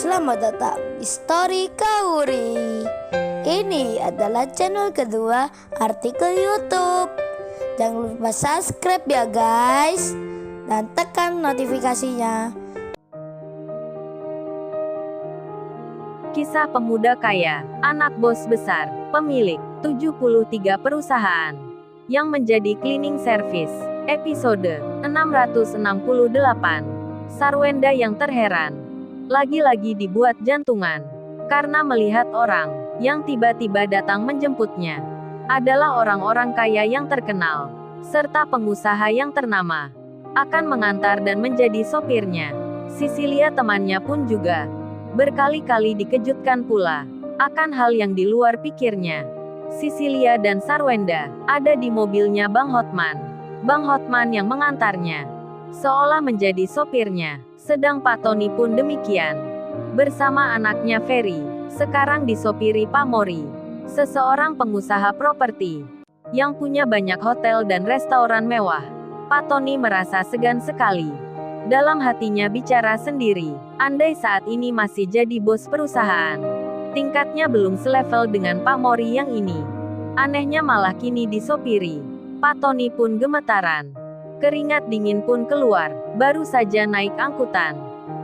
selamat datang di Story Kauri. Ini adalah channel kedua artikel YouTube. Jangan lupa subscribe ya guys, dan tekan notifikasinya. Kisah pemuda kaya, anak bos besar, pemilik 73 perusahaan, yang menjadi cleaning service. Episode 668. Sarwenda yang terheran. Lagi-lagi dibuat jantungan karena melihat orang yang tiba-tiba datang menjemputnya adalah orang-orang kaya yang terkenal serta pengusaha yang ternama, akan mengantar dan menjadi sopirnya. Sisilia temannya pun juga berkali-kali dikejutkan pula akan hal yang di luar pikirnya. Sisilia dan Sarwenda ada di mobilnya Bang Hotman. Bang Hotman yang mengantarnya seolah menjadi sopirnya. Sedang Pak Tony pun demikian. Bersama anaknya Ferry, sekarang disopiri Pak Mori, seseorang pengusaha properti yang punya banyak hotel dan restoran mewah. Pak Tony merasa segan sekali. Dalam hatinya bicara sendiri, andai saat ini masih jadi bos perusahaan, tingkatnya belum selevel dengan Pak Mori yang ini. Anehnya malah kini disopiri. Pak Tony pun gemetaran. Keringat dingin pun keluar, baru saja naik angkutan.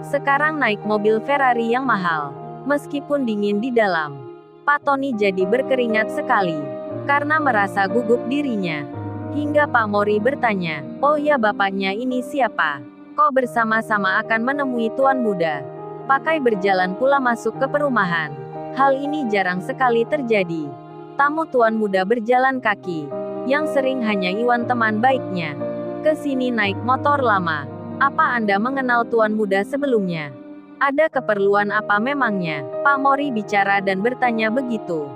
Sekarang naik mobil Ferrari yang mahal. Meskipun dingin di dalam, Pak Tony jadi berkeringat sekali, karena merasa gugup dirinya. Hingga Pak Mori bertanya, "Oh ya, bapaknya ini siapa? Kok bersama-sama akan menemui tuan muda?" Pakai berjalan pula masuk ke perumahan. Hal ini jarang sekali terjadi. Tamu tuan muda berjalan kaki, yang sering hanya Iwan teman baiknya. Ke sini naik motor lama. Apa Anda mengenal tuan muda sebelumnya? Ada keperluan apa memangnya? Pak Mori bicara dan bertanya begitu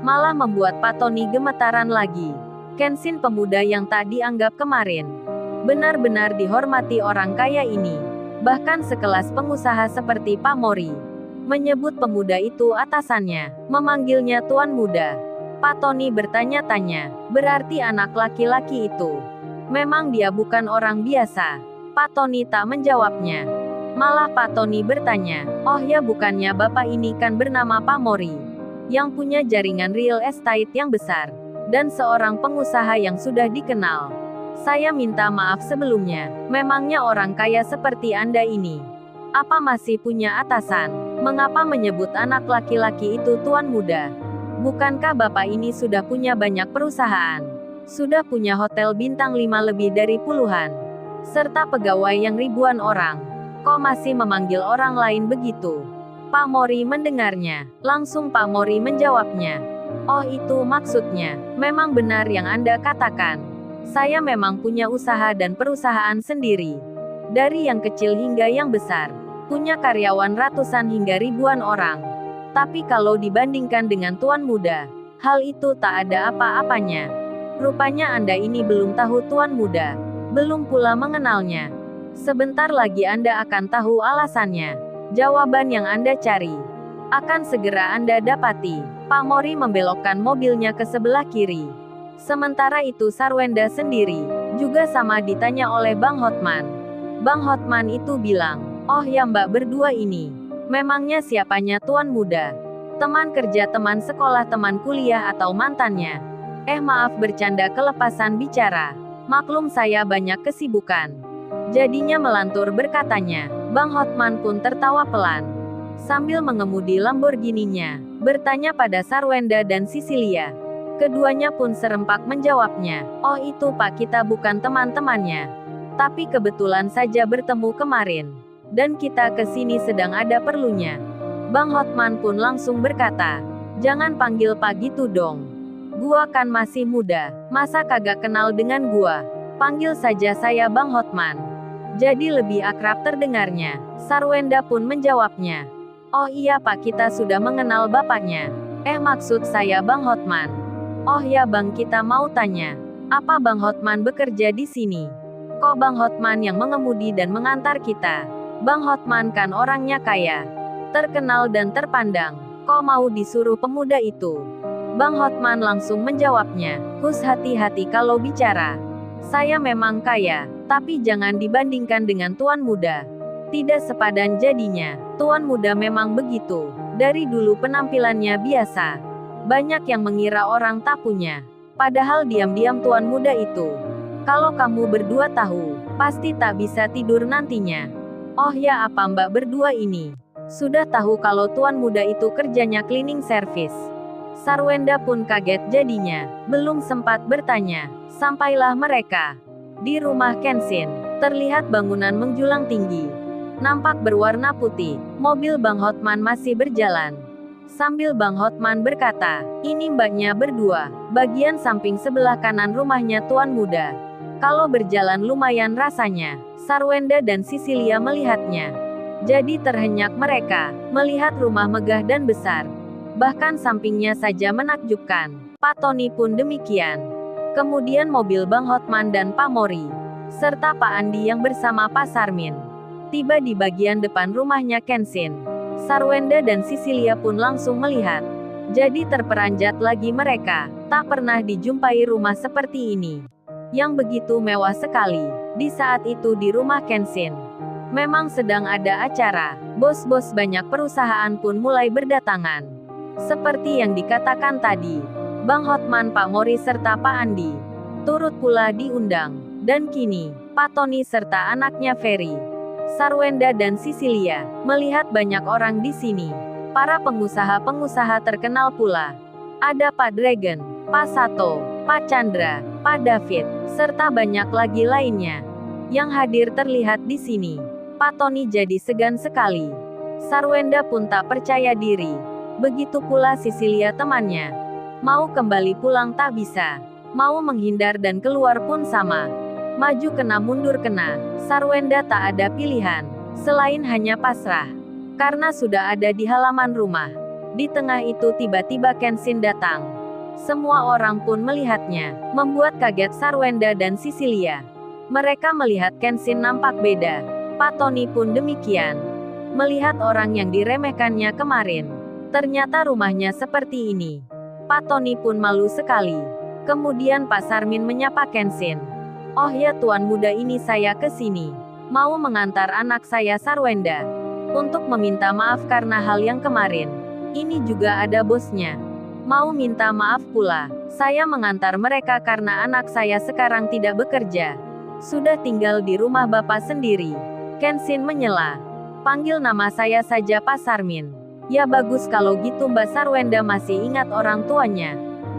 malah membuat Pak Tony gemetaran lagi. Kenshin pemuda yang tak dianggap kemarin benar-benar dihormati orang kaya ini. Bahkan sekelas pengusaha seperti Pak Mori menyebut pemuda itu atasannya, memanggilnya tuan muda. Pak Tony bertanya-tanya, berarti anak laki-laki itu memang dia bukan orang biasa. Pak Tony tak menjawabnya. Malah Pak Tony bertanya, "Oh ya, bukannya bapak ini kan bernama Pak Mori, yang punya jaringan real estate yang besar, dan seorang pengusaha yang sudah dikenal. Saya minta maaf sebelumnya, memangnya orang kaya seperti Anda ini, apa masih punya atasan? Mengapa menyebut anak laki-laki itu tuan muda? Bukankah bapak ini sudah punya banyak perusahaan? Sudah punya hotel bintang 5 lebih dari puluhan, serta pegawai yang ribuan orang. Kok masih memanggil orang lain begitu?" Pak Mori mendengarnya. Langsung Pak Mori menjawabnya, "Oh itu maksudnya, memang benar yang Anda katakan. Saya memang punya usaha dan perusahaan sendiri. Dari yang kecil hingga yang besar. Punya karyawan ratusan hingga ribuan orang. Tapi kalau dibandingkan dengan tuan muda, hal itu tak ada apa-apanya. Rupanya Anda ini belum tahu tuan muda. Belum pula mengenalnya. Sebentar lagi Anda akan tahu alasannya. Jawaban yang Anda cari akan segera Anda dapati." Pak Mori membelokkan mobilnya ke sebelah kiri. Sementara itu Sarwenda sendiri juga sama ditanya oleh Bang Hotman. Bang Hotman itu bilang, "Oh ya, Mbak berdua ini, memangnya siapanya tuan muda? Teman kerja, teman sekolah, teman kuliah, atau mantannya?" Maaf, bercanda kelepasan bicara. Maklum saya banyak kesibukan. Jadinya melantur berkatanya. Bang Hotman pun tertawa pelan sambil mengemudi Lamborghini-nya, bertanya pada Sarwenda dan Sisilia. Keduanya pun serempak menjawabnya, "Oh itu Pak, kita bukan teman-temannya. Tapi kebetulan saja bertemu kemarin. Dan kita ke sini sedang ada perlunya." Bang Hotman pun langsung berkata, "Jangan panggil Pak gitu dong. Gua kan masih muda, masa kagak kenal dengan gua? Panggil saja saya Bang Hotman. Jadi lebih akrab terdengarnya." Sarwenda pun menjawabnya, "Oh iya Pak, kita sudah mengenal bapaknya. Maksud saya Bang Hotman." "Oh ya Bang, kita mau tanya, apa Bang Hotman bekerja di sini? Kok Bang Hotman yang mengemudi dan mengantar kita? Bang Hotman kan orangnya kaya, terkenal dan terpandang. Kok mau disuruh pemuda itu?" Bang Hotman langsung menjawabnya, "Hus, hati-hati kalau bicara. Saya memang kaya, tapi jangan dibandingkan dengan tuan muda. Tidak sepadan jadinya. Tuan muda memang begitu. Dari dulu penampilannya biasa. Banyak yang mengira orang tak punya. Padahal diam-diam tuan muda itu. Kalau kamu berdua tahu, pasti tak bisa tidur nantinya. Oh ya, apa mbak berdua ini sudah tahu kalau tuan muda itu kerjanya cleaning service? Sarwenda pun kaget jadinya. Belum sempat bertanya, sampailah mereka di rumah Kenshin. Terlihat bangunan menjulang tinggi. Nampak berwarna putih. Mobil Bang Hotman masih berjalan. Sambil Bang Hotman berkata, ini mbaknya berdua, bagian samping sebelah kanan rumahnya tuan muda. Kalau berjalan lumayan rasanya. Sarwenda dan Sisilia melihatnya. Jadi terhenyak mereka, melihat rumah megah dan besar. Bahkan sampingnya saja menakjubkan. Pak Tony pun demikian. Kemudian mobil Bang Hotman dan Pak Mori, serta Pak Andi yang bersama Pak Sarmin, tiba di bagian depan rumahnya Kenshin. Sarwenda dan Sisilia pun langsung melihat. Jadi terperanjat lagi mereka. Tak pernah dijumpai rumah seperti ini, yang begitu mewah sekali. Di saat itu di rumah Kenshin memang sedang ada acara. Bos-bos banyak perusahaan pun mulai berdatangan. Seperti yang dikatakan tadi, Bang Hotman, Pak Mori serta Pak Andi turut pula diundang. Dan kini, Pak Tony serta anaknya Ferry, Sarwenda dan Sisilia melihat banyak orang di sini. Para pengusaha-pengusaha terkenal pula. Ada Pak Dragon, Pak Sato, Pak Chandra, Pak David, serta banyak lagi lainnya yang hadir terlihat di sini. Pak Tony jadi segan sekali. Sarwenda pun tak percaya diri. Begitu pula Sisilia temannya. Mau kembali pulang tak bisa. Mau menghindar dan keluar pun sama. Maju kena mundur kena. Sarwenda tak ada pilihan selain hanya pasrah. Karena sudah ada di halaman rumah. Di tengah itu tiba-tiba Kenshin datang. Semua orang pun melihatnya, membuat kaget Sarwenda dan Sisilia. Mereka melihat Kenshin nampak beda. Pak Tony pun demikian. Melihat orang yang diremehkannya kemarin. Ternyata rumahnya seperti ini. Pak Tony pun malu sekali. Kemudian Pak Sarmin menyapa Kenshin. Oh ya tuan muda, ini saya ke sini. Mau mengantar anak saya Sarwenda. Untuk meminta maaf karena hal yang kemarin. Ini juga ada bosnya. Mau minta maaf pula. Saya mengantar mereka karena anak saya sekarang tidak bekerja. Sudah tinggal di rumah bapak sendiri. Kenshin menyela. Panggil nama saya saja Pak Sarmin. Ya bagus kalau gitu Mbak Sarwenda masih ingat orang tuanya.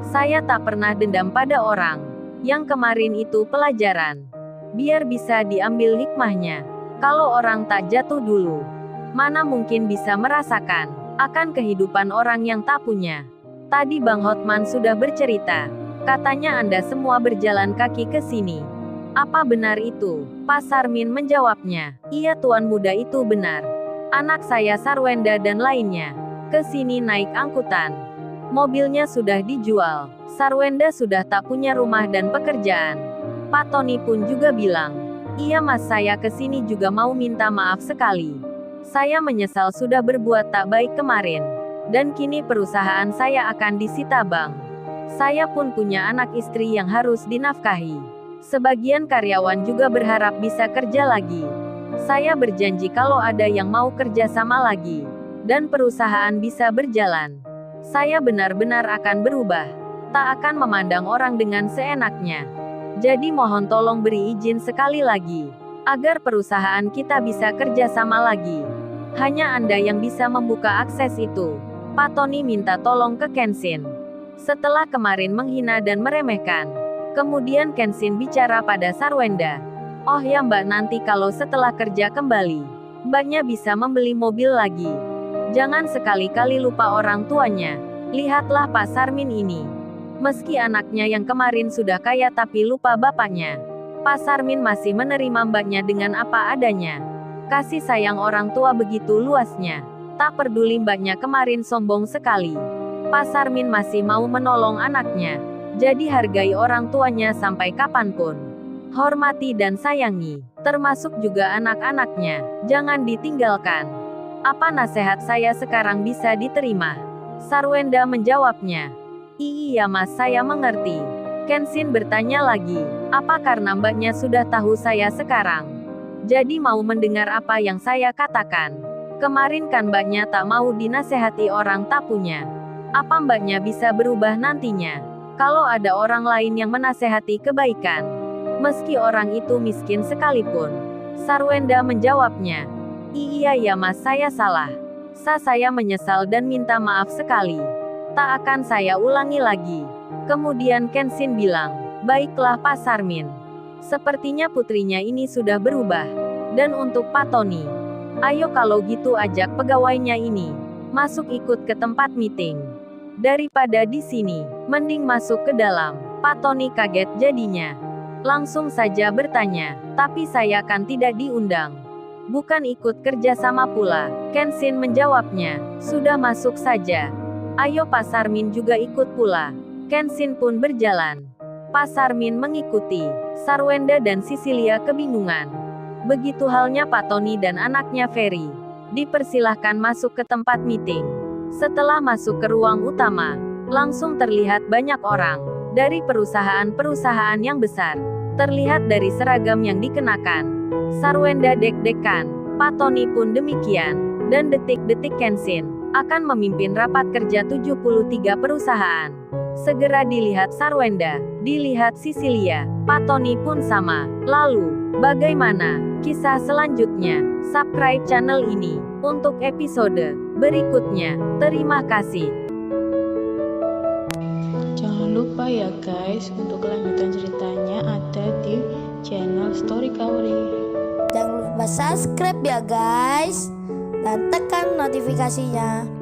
Saya tak pernah dendam pada orang. Yang kemarin itu pelajaran. Biar bisa diambil hikmahnya. Kalau orang tak jatuh dulu, mana mungkin bisa merasakan akan kehidupan orang yang tak punya. Tadi Bang Hotman sudah bercerita. Katanya Anda semua berjalan kaki ke sini. Apa benar itu? Pak Sarmin menjawabnya. Iya tuan muda, itu benar. Anak saya Sarwenda dan lainnya ke sini naik angkutan. Mobilnya sudah dijual. Sarwenda sudah tak punya rumah dan pekerjaan. Pak Tony pun juga bilang, iya mas, saya ke sini juga mau minta maaf sekali. Saya menyesal sudah berbuat tak baik kemarin. Dan kini perusahaan saya akan disita bang. Saya pun punya anak istri yang harus dinafkahi. Sebagian karyawan juga berharap bisa kerja lagi. Saya berjanji kalau ada yang mau kerja sama lagi, dan perusahaan bisa berjalan, saya benar-benar akan berubah. Tak akan memandang orang dengan seenaknya. Jadi mohon tolong beri izin sekali lagi, agar perusahaan kita bisa kerja sama lagi. Hanya Anda yang bisa membuka akses itu. Pak Tony minta tolong ke Kenshin. Setelah kemarin menghina dan meremehkan, kemudian Kenshin bicara pada Sarwenda. Oh ya mbak, nanti kalau setelah kerja kembali, mbaknya bisa membeli mobil lagi. Jangan sekali-kali lupa orang tuanya. Lihatlah Pak Sarmin ini. Meski anaknya yang kemarin sudah kaya tapi lupa bapaknya, Pak Sarmin masih menerima mbaknya dengan apa adanya. Kasih sayang orang tua begitu luasnya. Tak peduli mbaknya kemarin sombong sekali, Pak Sarmin masih mau menolong anaknya. Jadi hargai orang tuanya sampai kapanpun. Hormati dan sayangi, termasuk juga anak-anaknya. Jangan ditinggalkan. Apa nasihat saya sekarang bisa diterima? Sarwenda menjawabnya. Iya mas, saya mengerti. Kenshin bertanya lagi. Apa karena mbaknya sudah tahu saya sekarang? Jadi mau mendengar apa yang saya katakan? Kemarin kan mbaknya tak mau dinasehati orang tak punya. Apa mbaknya bisa berubah nantinya? Kalau ada orang lain yang menasehati kebaikan, meski orang itu miskin sekalipun. Sarwenda menjawabnya. Iya ya mas, saya salah. Saya menyesal dan minta maaf sekali. Tak akan saya ulangi lagi. Kemudian Kenshin bilang, baiklah Pak Sarmin. Sepertinya putrinya ini sudah berubah. Dan untuk Pak Tony, ayo kalau gitu ajak pegawainya ini masuk ikut ke tempat meeting. Daripada di sini, mending masuk ke dalam. Pak Tony kaget jadinya. Langsung saja bertanya, tapi saya kan tidak diundang. Bukan ikut kerja sama pula. Kenshin menjawabnya, sudah masuk saja. Ayo Pak Sarmin juga ikut pula. Kenshin pun berjalan. Pak Sarmin mengikuti. Sarwenda dan Cecilia kebingungan. Begitu halnya Pak Tony dan anaknya Ferry. Dipersilahkan masuk ke tempat meeting. Setelah masuk ke ruang utama, langsung terlihat banyak orang. Dari perusahaan-perusahaan yang besar. Terlihat dari seragam yang dikenakan. Sarwenda deg-degan. Pak Tony pun demikian. Dan detik-detik Kenshin akan memimpin rapat kerja 73 perusahaan. Segera dilihat Sarwenda, dilihat Cecilia, Pak Tony pun sama. Lalu, bagaimana kisah selanjutnya? Subscribe channel ini untuk episode berikutnya. Terima kasih. Jangan lupa ya guys, untuk kelanjutan ceritanya ada di channel Story Kauri. Jangan lupa subscribe ya guys, dan tekan notifikasinya